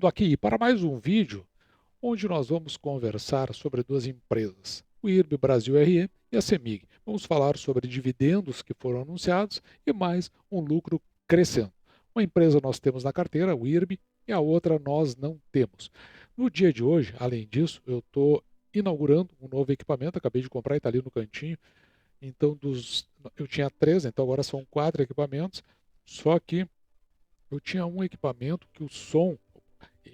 Bem-vindo aqui para mais um vídeo onde nós vamos conversar sobre duas empresas, o IRB Brasil RE e a CEMIG. Vamos falar sobre dividendos que foram anunciados e mais um lucro crescendo. Uma empresa nós temos na carteira, o IRB, e a outra nós não temos. No dia de hoje, além disso, eu estou inaugurando um novo equipamento, acabei de comprar e está ali no cantinho. Então, eu tinha três, então agora são quatro equipamentos, só que eu tinha um equipamento que o som,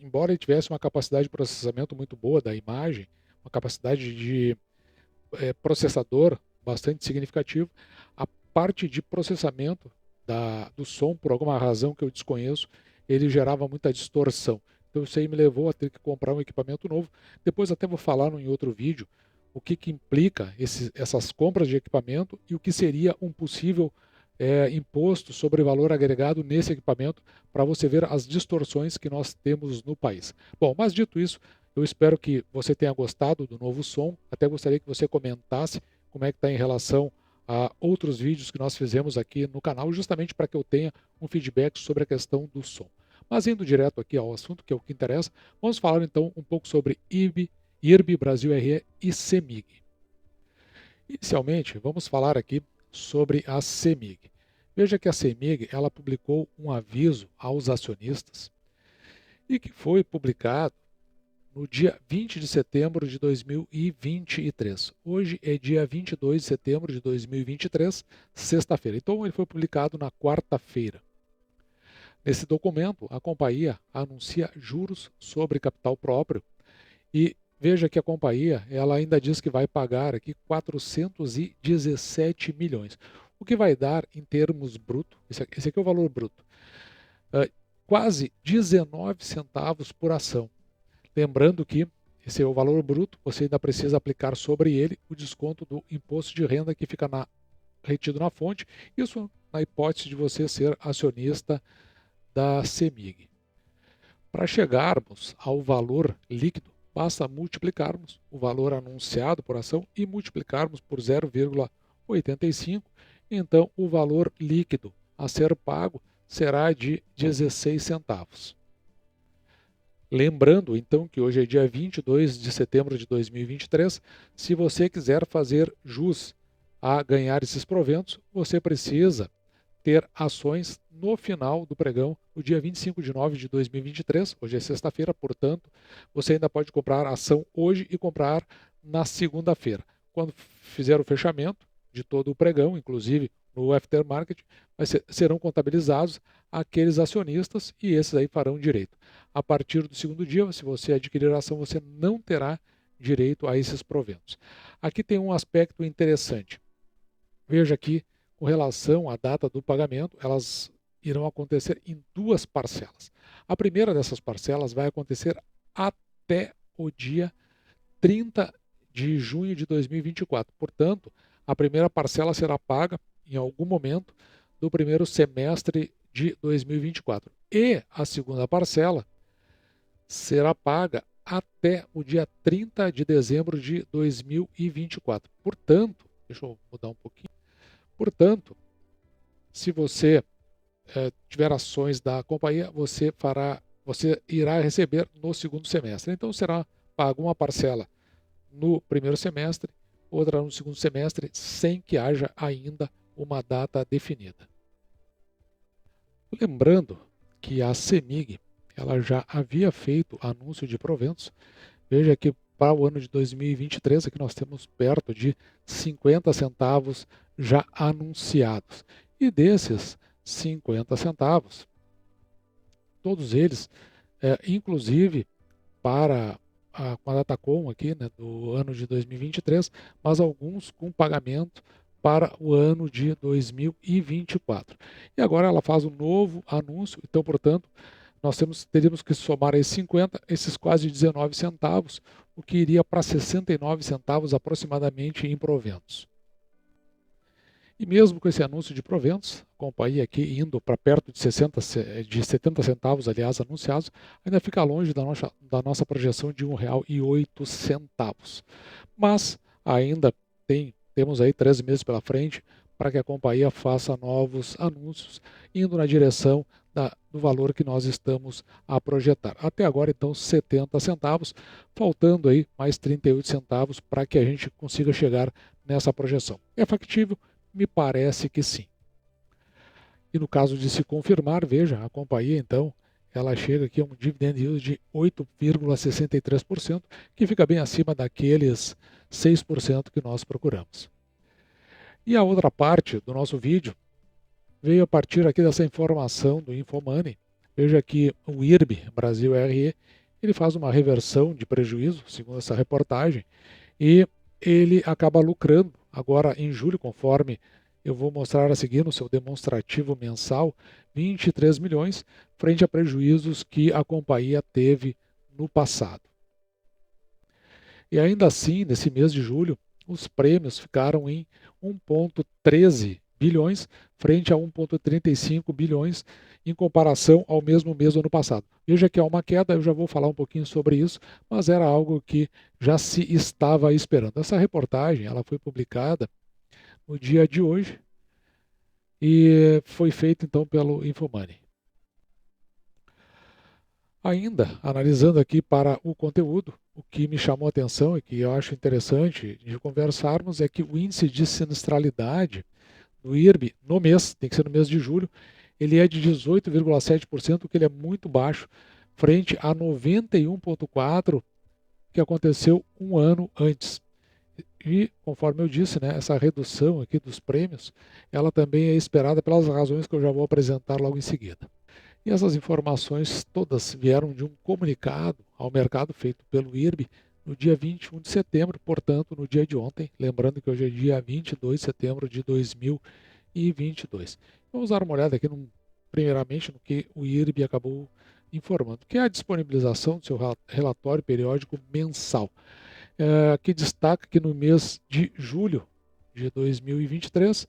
embora ele tivesse uma capacidade de processamento muito boa da imagem, uma capacidade de processador bastante significativo, a parte de processamento do som, por alguma razão que eu desconheço, ele gerava muita distorção. Então isso aí me levou a ter que comprar um equipamento novo. Depois até vou falar em outro vídeo o que implica essas compras de equipamento e o que seria um possível imposto sobre valor agregado nesse equipamento para você ver as distorções que nós temos no país. Bom, mas dito isso, eu espero que você tenha gostado do novo som. Até gostaria que você comentasse como é que está em relação a outros vídeos que nós fizemos aqui no canal, justamente para que eu tenha um feedback sobre a questão do som. Mas indo direto aqui ao assunto, que é o que interessa, vamos falar então um pouco sobre IRB Brasil RE e CEMIG. Inicialmente, vamos falar aqui sobre a CEMIG. Veja que a CEMIG ela publicou um aviso aos acionistas e que foi publicado no dia 20 de setembro de 2023. Hoje é dia 22 de setembro de 2023, sexta-feira. Então ele foi publicado na quarta-feira. Nesse documento, a companhia anuncia juros sobre capital próprio e veja que a companhia ela ainda diz que vai pagar aqui 417 milhões. O que vai dar em termos brutos, esse aqui é o valor bruto, quase 19 centavos por ação. Lembrando que esse é o valor bruto, você ainda precisa aplicar sobre ele o desconto do imposto de renda que fica retido na fonte, isso na hipótese de você ser acionista da CEMIG. Para chegarmos ao valor líquido, basta multiplicarmos o valor anunciado por ação e multiplicarmos por 0,85, então o valor líquido a ser pago será de 16 centavos. Lembrando, então, que hoje é dia 22 de setembro de 2023, se você quiser fazer jus a ganhar esses proventos, você precisa ter ações no final do pregão, no dia 25 de nove de 2023, hoje é sexta-feira, portanto, você ainda pode comprar ação hoje e comprar na segunda-feira. Quando fizer o fechamento de todo o pregão, inclusive no aftermarket, serão contabilizados aqueles acionistas e esses aí farão direito. A partir do segundo dia, se você adquirir a ação, você não terá direito a esses proventos. Aqui tem um aspecto interessante. Veja aqui, com relação à data do pagamento, elas irão acontecer em duas parcelas. A primeira dessas parcelas vai acontecer até o dia 30 de junho de 2024. Portanto, a primeira parcela será paga em algum momento do primeiro semestre de 2024. E a segunda parcela será paga até o dia 30 de dezembro de 2024. Portanto, deixa eu mudar um pouquinho. Portanto, se você tiver ações da companhia, você irá receber no segundo semestre. Então será paga uma parcela no primeiro semestre, outra no segundo semestre, sem que haja ainda uma data definida. Lembrando que a CEMIG ela já havia feito anúncio de proventos. Veja que para o ano de 2023 aqui nós temos perto de 50 centavos já anunciados. E desses 50 centavos, todos eles, inclusive para com a Datacom aqui, né, do ano de 2023, mas alguns com pagamento para o ano de 2024. E agora ela faz um novo anúncio, então, portanto, nós teríamos que somar esses 50, esses quase 19 centavos, o que iria para 69 centavos aproximadamente em proventos. E mesmo com esse anúncio de proventos, a companhia aqui indo para perto de 70 centavos, aliás, anunciados, ainda fica longe da nossa projeção de R$ 1,08. Mas ainda temos aí 13 meses pela frente para que a companhia faça novos anúncios, indo na direção do valor que nós estamos a projetar. Até agora, então, 70 centavos, faltando aí mais 38 centavos para que a gente consiga chegar nessa projeção. É factível? Me parece que sim. E no caso de se confirmar, veja, a companhia, então, ela chega aqui a um dividend yield de 8,63%, que fica bem acima daqueles 6% que nós procuramos. E a outra parte do nosso vídeo veio a partir aqui dessa informação do InfoMoney. Veja que o IRB, Brasil RE, ele faz uma reversão de prejuízo, segundo essa reportagem, e ele acaba lucrando agora em julho, conforme eu vou mostrar a seguir no seu demonstrativo mensal, 23 milhões, frente a prejuízos que a companhia teve no passado. E ainda assim, nesse mês de julho, os prêmios ficaram em 1,13 bilhões, frente a 1,35 bilhões em comparação ao mesmo mês do ano passado. Veja que há uma queda, eu já vou falar um pouquinho sobre isso, mas era algo que já se estava esperando. Essa reportagem ela foi publicada no dia de hoje e foi feita então pelo InfoMoney. Ainda, analisando aqui para o conteúdo, o que me chamou a atenção e que eu acho interessante de conversarmos é que o índice de sinistralidade do IRB no mês, tem que ser no mês de julho, ele é de 18,7%, que ele é muito baixo, frente a 91,4% que aconteceu um ano antes. E, conforme eu disse, né, essa redução aqui dos prêmios, ela também é esperada pelas razões que eu já vou apresentar logo em seguida. E essas informações todas vieram de um comunicado ao mercado feito pelo IRB no dia 21 de setembro, portanto, no dia de ontem, lembrando que hoje é dia 22 de setembro de 2022. Vamos dar uma olhada aqui, primeiramente, no que o IRB acabou informando, que é a disponibilização do seu relatório periódico mensal, que destaca que no mês de julho de 2023,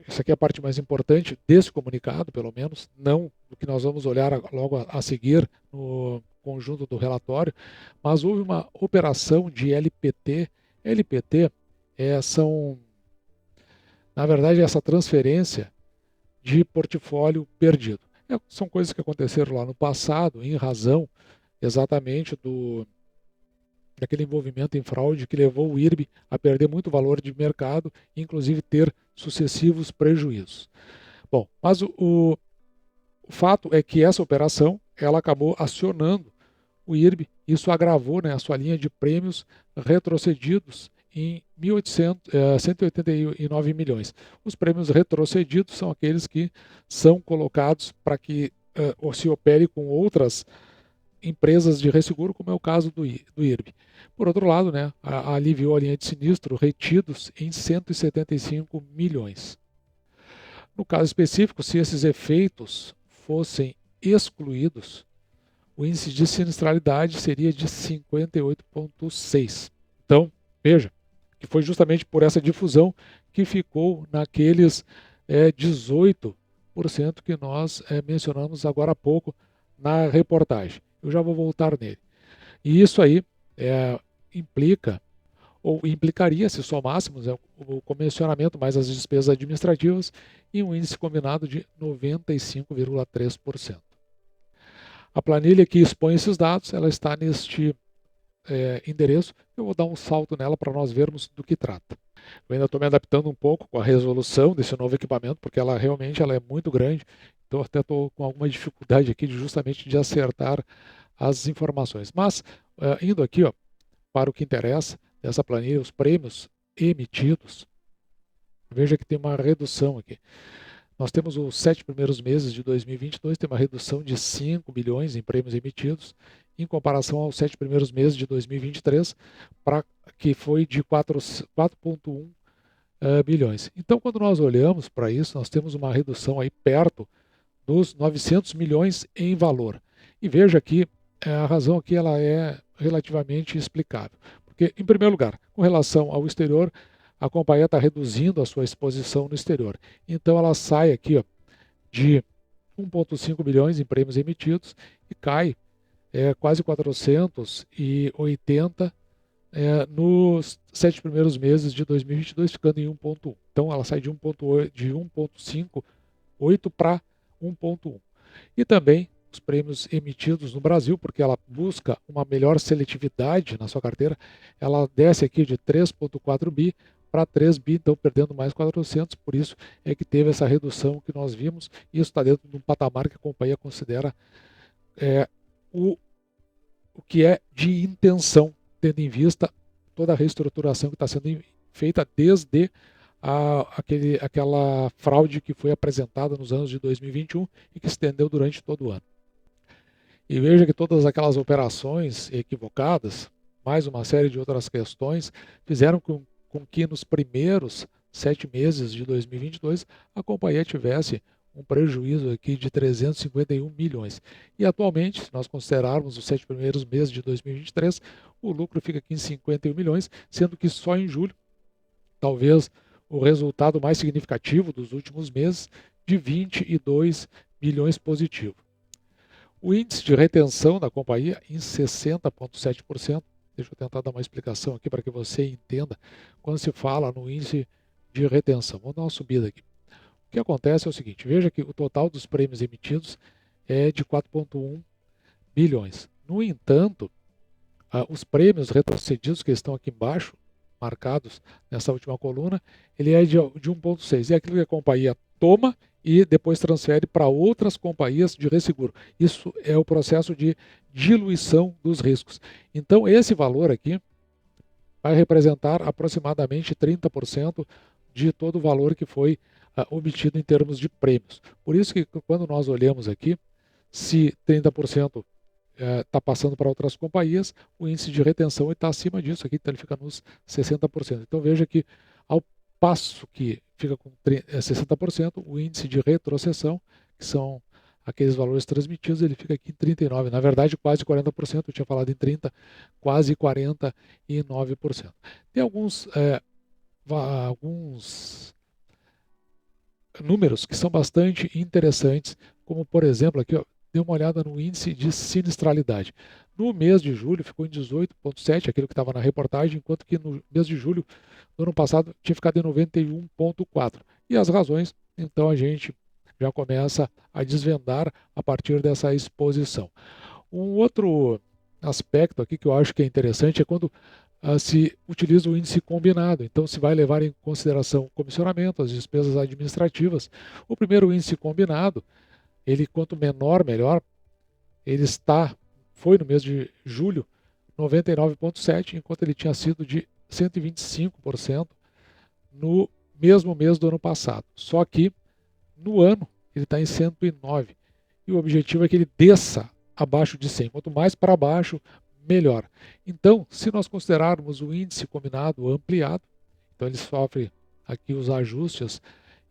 isso aqui é a parte mais importante desse comunicado, pelo menos, não do que nós vamos olhar logo a seguir no conjunto do relatório, mas houve uma operação de LPT. LPT na verdade, essa transferência de portfólio perdido. São coisas que aconteceram lá no passado, em razão exatamente daquele envolvimento em fraude que levou o IRB a perder muito valor de mercado, inclusive ter sucessivos prejuízos. Bom, mas o fato é que essa operação ela acabou acionando o IRB, isso agravou, né, a sua linha de prêmios retrocedidos em 189 milhões. Os prêmios retrocedidos são aqueles que são colocados para que se opere com outras empresas de resseguro, como é o caso do IRB. Por outro lado, né, aliviou a linha de sinistro retidos em 175 milhões. No caso específico, se esses efeitos fossem excluídos, o índice de sinistralidade seria de 58,6. Então, veja, que foi justamente por essa difusão que ficou naqueles 18% que nós mencionamos agora há pouco na reportagem. Eu já vou voltar nele. E isso aí implica, ou implicaria, se somássemos o comissionamento mais as despesas administrativas, em um índice combinado de 95,3%. A planilha que expõe esses dados, ela está neste endereço. Eu vou dar um salto nela para nós vermos do que trata. Eu ainda estou me adaptando um pouco com a resolução desse novo equipamento, porque ela realmente é muito grande. Então até estou com alguma dificuldade aqui justamente de acertar as informações. Mas, indo aqui para o que interessa dessa planilha, os prêmios emitidos, veja que tem uma redução aqui. Nós temos os 7 primeiros meses de 2022, tem uma redução de 5 bilhões em prêmios emitidos, em comparação aos 7 primeiros meses de 2023, que foi de 4,1 bilhões. Então, quando nós olhamos para isso, nós temos uma redução aí perto dos 900 milhões em valor. E veja que a razão aqui ela é relativamente explicável. Porque, em primeiro lugar, com relação ao exterior, a companhia está reduzindo a sua exposição no exterior. Então ela sai aqui de 1,5 bilhões em prêmios emitidos e cai quase 480 nos 7 primeiros meses de 2022, ficando em 1,1. Então ela sai de 1,5, 8 para 1,1. E também os prêmios emitidos no Brasil, porque ela busca uma melhor seletividade na sua carteira, ela desce aqui de 3,4 bi para 3 bi, então perdendo mais 400, por isso é que teve essa redução que nós vimos, e isso está dentro de um patamar que a companhia considera o que é de intenção, tendo em vista toda a reestruturação que está sendo feita desde aquela fraude que foi apresentada nos anos de 2021 e que se estendeu durante todo o ano. E veja que todas aquelas operações equivocadas, mais uma série de outras questões, fizeram com que nos primeiros 7 meses de 2022 a companhia tivesse um prejuízo aqui de 351 milhões. E atualmente, se nós considerarmos os 7 primeiros meses de 2023, o lucro fica aqui em 51 milhões, sendo que só em julho, talvez o resultado mais significativo dos últimos meses, de 22 milhões positivo. O índice de retenção da companhia em 60,7%. Deixa eu tentar dar uma explicação aqui para que você entenda quando se fala no índice de retenção. Vamos dar uma subida aqui. O que acontece é o seguinte, veja que o total dos prêmios emitidos é de 4,1 bilhões. No entanto, os prêmios retrocedidos que estão aqui embaixo, marcados nessa última coluna, ele é de 1,6. É aquilo que a companhia toma e depois transfere para outras companhias de resseguro. Isso é o processo de diluição dos riscos. Então, esse valor aqui vai representar aproximadamente 30% de todo o valor que foi obtido em termos de prêmios. Por isso que quando nós olhamos aqui, se 30% está passando para outras companhias, o índice de retenção está acima disso, aqui então ele fica nos 60%. Então veja que ao passo que fica com 60%, o índice de retrocessão, que são aqueles valores transmitidos, ele fica aqui em 39%. Na verdade, quase 40%, eu tinha falado em 30%, quase 49%. Tem alguns números que são bastante interessantes, como por exemplo, aqui, ó, dê uma olhada no índice de sinistralidade. No mês de julho ficou em 18,7, aquilo que estava na reportagem, enquanto que no mês de julho do ano passado tinha ficado em 91,4. E as razões, então a gente já começa a desvendar a partir dessa exposição. Um outro aspecto aqui que eu acho que é interessante é quando se utiliza o índice combinado. Então, se vai levar em consideração o comissionamento, as despesas administrativas. O primeiro índice combinado, ele quanto menor, melhor, ele foi no mês de julho 99,7, enquanto ele tinha sido de 125% no mesmo mês do ano passado. Só que no ano ele está em 109. E o objetivo é que ele desça abaixo de 100. Quanto mais para baixo, melhor. Então, se nós considerarmos o índice combinado ampliado, então ele sofre aqui os ajustes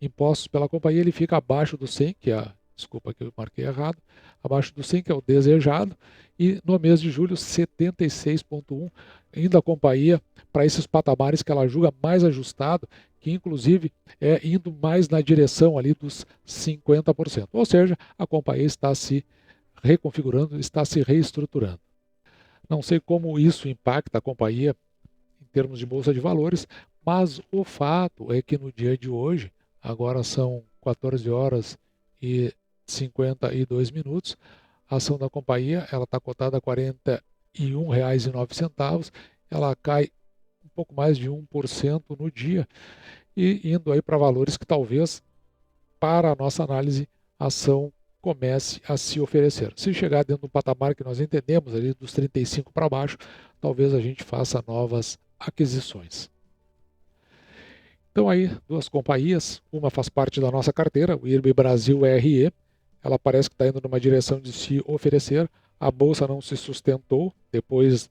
impostos pela companhia, ele fica abaixo do 100, que é, desculpa que eu marquei errado, abaixo do 100, que é o desejado, e no mês de julho, 76,1, indo a companhia para esses patamares que ela julga mais ajustado, que inclusive é indo mais na direção ali dos 50%. Ou seja, a companhia está se reconfigurando, está se reestruturando. Não sei como isso impacta a companhia em termos de bolsa de valores, mas o fato é que no dia de hoje, agora são 14 horas e 52 minutos, a ação da companhia está cotada a R$ 41,09, ela cai um pouco mais de 1% no dia, e indo aí para valores que talvez, para a nossa análise, a ação comece a se oferecer. Se chegar dentro do patamar que nós entendemos, ali dos 35 para baixo, talvez a gente faça novas aquisições. Então aí, duas companhias, uma faz parte da nossa carteira, o IRB Brasil RE, ela parece que está indo numa direção de se oferecer, a bolsa não se sustentou depois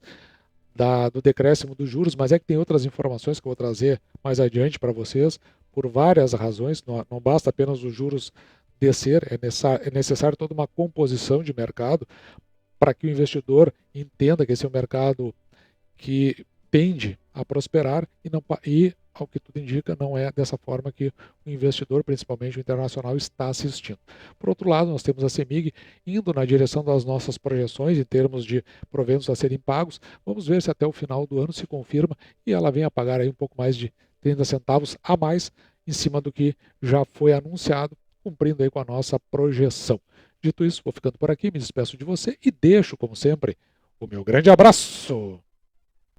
do decréscimo dos juros, mas é que tem outras informações que eu vou trazer mais adiante para vocês, por várias razões, não basta apenas os juros descer, é necessário toda uma composição de mercado para que o investidor entenda que esse é um mercado que tende a prosperar e, ao que tudo indica, não é dessa forma que o investidor, principalmente o internacional, está assistindo. Por outro lado, nós temos a CEMIG indo na direção das nossas projeções em termos de proventos a serem pagos. Vamos ver se até o final do ano se confirma e ela vem a pagar aí um pouco mais de 30 centavos a mais em cima do que já foi anunciado, cumprindo aí com a nossa projeção. Dito isso, vou ficando por aqui, me despeço de você e deixo, como sempre, o meu grande abraço.